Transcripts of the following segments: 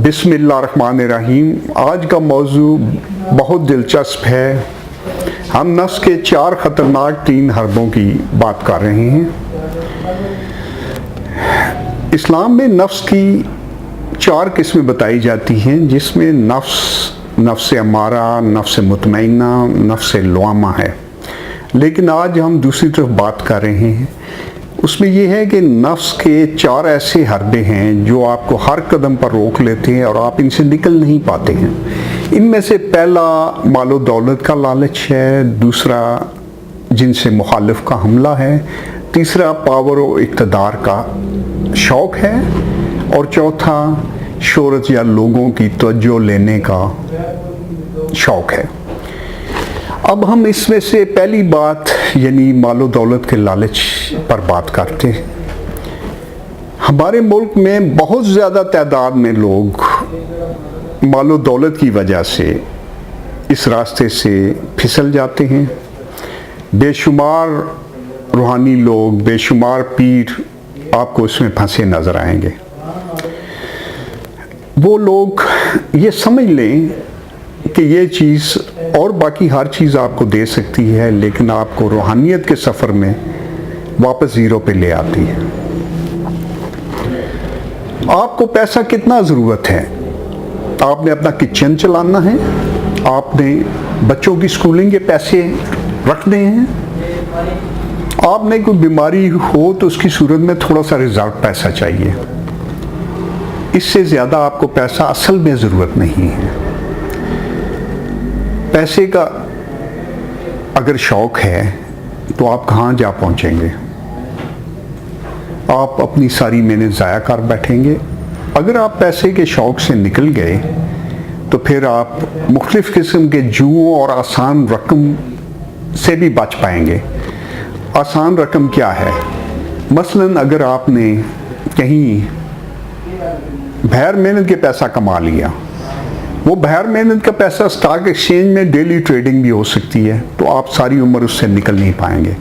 बिस्मिल्लाहिर्रहमानिर्रहीम। आज का मौजू बहुत दिलचस्प है। हम नफ्स के 4 ख़तरनाक 3 हरबों की बात कर रहे हैं। इस्लाम में नफ्स की 4 किस्में बताई जाती हैं, जिसमें नफ्स अमारा, नफ्स मुतमइन्ना, नफ्स लवामा है। लेकिन आज हम दूसरी तरफ बात कर रहे हैं। उसमें यह है कि नफ्स के 4 ऐसे हरबे हैं जो आपको हर कदम पर रोक लेते हैं और आप इनसे निकल नहीं पाते हैं। इनमें से पहला मालो दौलत का लालच है, दूसरा जिनसे मुखालिफ का हमला है, तीसरा पावर और इक़्तिदार का शौक़ है और चौथा शोहरत या लोगों की तवज्जो लेने का शौक़ है। अब हम इसमें से पहली बात यानी मालो दौलत के लालच पर बात करते हैं। हमारे मुल्क में बहुत ज़्यादा तादाद में लोग मालो दौलत की वजह से इस रास्ते से फिसल जाते हैं। बेशुमार रूहानी लोग, बेशुमार पीर आपको इसमें फंसे नज़र आएंगे। वो लोग ये समझ लें कि ये चीज़ और बाकी हर चीज़ आपको दे सकती है, लेकिन आपको रूहानियत के सफ़र में वापस ज़ीरो पे ले आती है। आपको पैसा कितना ज़रूरत है? आपने अपना किचन चलाना है, आपने बच्चों की स्कूलिंग के पैसे रखने हैं, आपने कोई बीमारी हो तो उसकी सूरत में थोड़ा सा रिजर्व पैसा चाहिए। इससे ज़्यादा आपको पैसा असल में ज़रूरत नहीं है। पैसे का अगर शौक़ है तो आप कहाँ जा पहुँचेंगे? आप अपनी सारी मेहनत ज़ाया कर बैठेंगे। अगर आप पैसे के शौक़ से निकल गए तो फिर आप मुख्तलिफ़ किस्म के जुओं और आसान रकम से भी बच पाएंगे। आसान रकम क्या है? मसलन अगर आपने कहीं बगैर मेहनत के पैसा कमा लिया, वो बगैर मेहनत का पैसा स्टॉक एक्सचेंज में डेली ट्रेडिंग भी हो सकती है, तो आप सारी उम्र उससे निकल नहीं पाएंगे।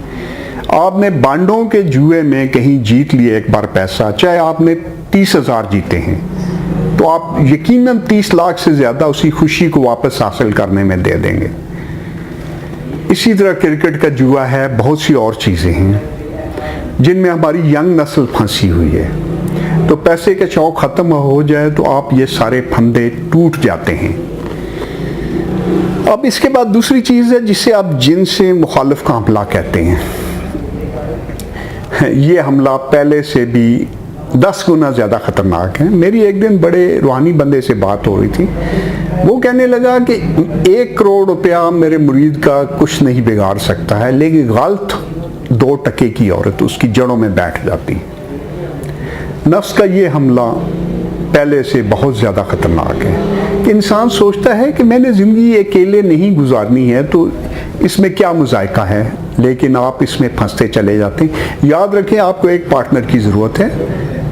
आपने बांडों के जुए में कहीं जीत लिए एक बार पैसा, चाहे आपने 30,000 जीते हैं, तो आप यकीनन 30 लाख से ज़्यादा उसी खुशी को वापस हासिल करने में दे देंगे। इसी तरह क्रिकेट का जुआ है, बहुत सी और चीज़ें हैं जिनमें हमारी यंग नस्ल फंसी हुई है। तो पैसे के शौक़ ख़त्म हो जाए तो आप ये सारे फंदे टूट जाते हैं। अब इसके बाद दूसरी चीज़ है जिसे आप जिन से मुखालिफ का हमला कहते हैं। ये हमला पहले से भी 10 गुना ज़्यादा ख़तरनाक है। मेरी एक दिन बड़े रूहानी बंदे से बात हो रही थी। वो कहने लगा कि 1 करोड़ रुपया मेरे मुरीद का कुछ नहीं बिगाड़ सकता है, लेकिन गलत 2 टके की औरत उसकी जड़ों में बैठ जाती है। नफ्स का ये हमला पहले से बहुत ज़्यादा ख़तरनाक है कि इंसान सोचता है कि मैंने ज़िंदगी अकेले नहीं गुजारनी है, तो इसमें क्या मुज़ायका है, लेकिन आप इसमें फंसते चले जाते हैं। याद रखें, आपको एक पार्टनर की ज़रूरत है।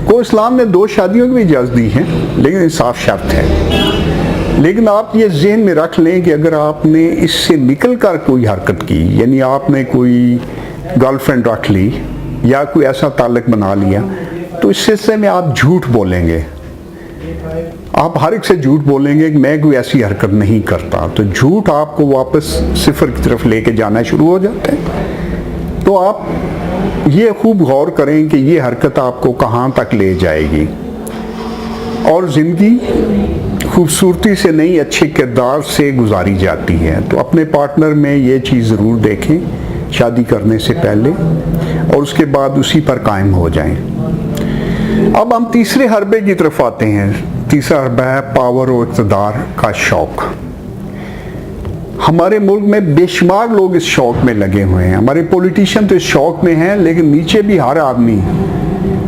को इस्लाम ने 2 शादियों की भी इजाज़त दी है, लेकिन इंसाफ शर्त है। लेकिन आप ये ज़हन में रख लें कि अगर आपने इससे निकल कर कोई हरकत की, यानी आपने कोई गर्लफ्रेंड रख ली या कोई ऐसा ताल्लुक़ बना लिया, तो इस सिलसिले में आप झूठ बोलेंगे। आप हर एक से झूठ बोलेंगे कि मैं कोई ऐसी हरकत नहीं करता, तो झूठ आपको वापस सिफर की तरफ लेके जाना शुरू हो जाता है। तो आप ये खूब गौर करें कि ये हरकत आपको कहाँ तक ले जाएगी। और ज़िंदगी खूबसूरती से नहीं, अच्छे किरदार से गुजारी जाती है। तो अपने पार्टनर में ये चीज़ ज़रूर देखें शादी करने से पहले, और उसके बाद उसी पर कायम हो जाएं। अब हम तीसरे हरबे की तरफ आते हैं। तीसरा हरबा है पावर और इक़्तिदार का शौक़। हमारे मुल्क में बेशुमार लोग इस शौक़ में लगे हुए हैं। हमारे पॉलिटिशियन तो इस शौक़ में हैं, लेकिन नीचे भी हर आदमी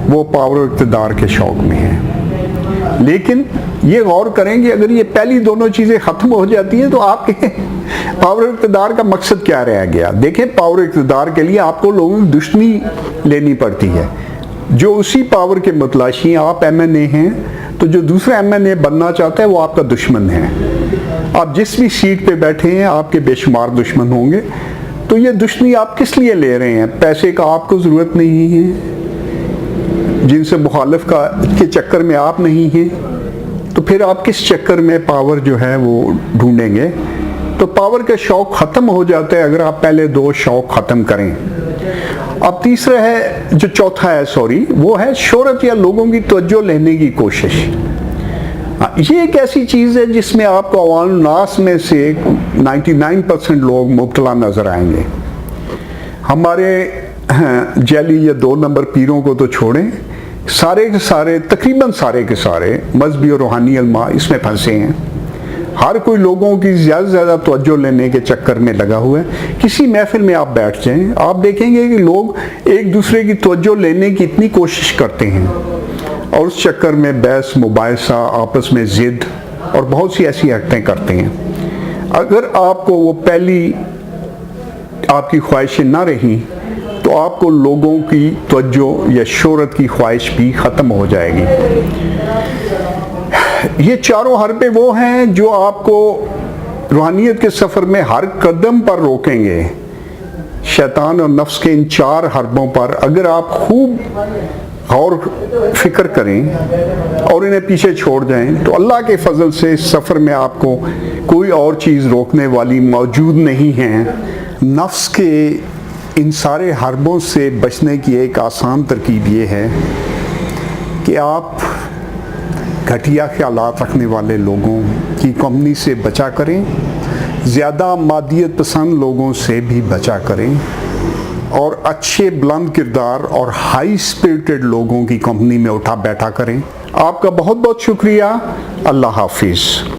वो पावर और इक़्तिदार के शौक़ में है। लेकिन ये गौर करेंगे, अगर ये पहली दोनों चीज़ें ख़त्म हो जाती हैं तो आपके पावर और इक़्तिदार का मकसद क्या रह गया? देखें, पावर और इक़्तिदार के लिए आपको लोगों की दुश्मनी लेनी पड़ती है। जो उसी पावर के मुतलाशी, आप MNA हैं, तो जो दूसरा MNA बनना चाहता है वो आपका दुश्मन है। आप जिस भी सीट पे बैठे हैं आपके बेशुमार दुश्मन होंगे। तो ये दुश्मनी आप किस लिए ले रहे हैं? पैसे का आपको ज़रूरत नहीं है, जिनसे मुखालिफ का के चक्कर में आप नहीं हैं, तो फिर आप किस चक्कर में पावर जो है वो ढूंढेंगे? तो पावर का शौक ख़त्म हो जाता है अगर आप पहले दो शौक ख़त्म करें। अब तीसरा है, जो चौथा है सॉरी, वो है शोहरत या लोगों की तवज्जो लेने की कोशिश। ये एक ऐसी चीज़ है जिसमें आपको अवाम नास में से 99% लोग मुब्तला नज़र आएंगे। हमारे जैली या 2 नंबर पीरों को तो छोड़ें, सारे के सारे, तकरीबन सारे के सारे मजहबी और रूहानी उलमा इसमें फंसे हैं। हर कोई लोगों की ज़्यादा से ज़्यादा तवज्जो लेने के चक्कर में लगा हुआ है। किसी महफिल में आप बैठ जाएं, आप देखेंगे कि लोग एक दूसरे की तवज्जो लेने की इतनी कोशिश करते हैं और उस चक्कर में बहस मुबाहिसा, आपस में ज़िद और बहुत सी ऐसी हरकतें करते हैं। अगर आपको वो पहली आपकी ख्वाहिशें ना रही तो आपको लोगों की तवज्जो या शोहरत की ख्वाहिश भी ख़त्म हो जाएगी। ये चारों हरबे वो हैं जो आपको रूहानियत के सफ़र में हर कदम पर रोकेंगे। शैतान और नफ्स के इन 4 हरबों पर अगर आप खूब गौर फिक्र करें और इन्हें पीछे छोड़ जाएं तो अल्लाह के फजल से इस सफ़र में आपको कोई और चीज़ रोकने वाली मौजूद नहीं है। नफ्स के इन सारे हरबों से बचने की एक आसान तरकीब ये है कि आप घटिया ख्यालात रखने वाले लोगों की कंपनी से बचा करें, ज़्यादा मादियत पसंद लोगों से भी बचा करें और अच्छे बुलंद किरदार और हाई स्पिरिटेड लोगों की कंपनी में उठा बैठा करें। आपका बहुत बहुत शुक्रिया। अल्लाह हाफिज़।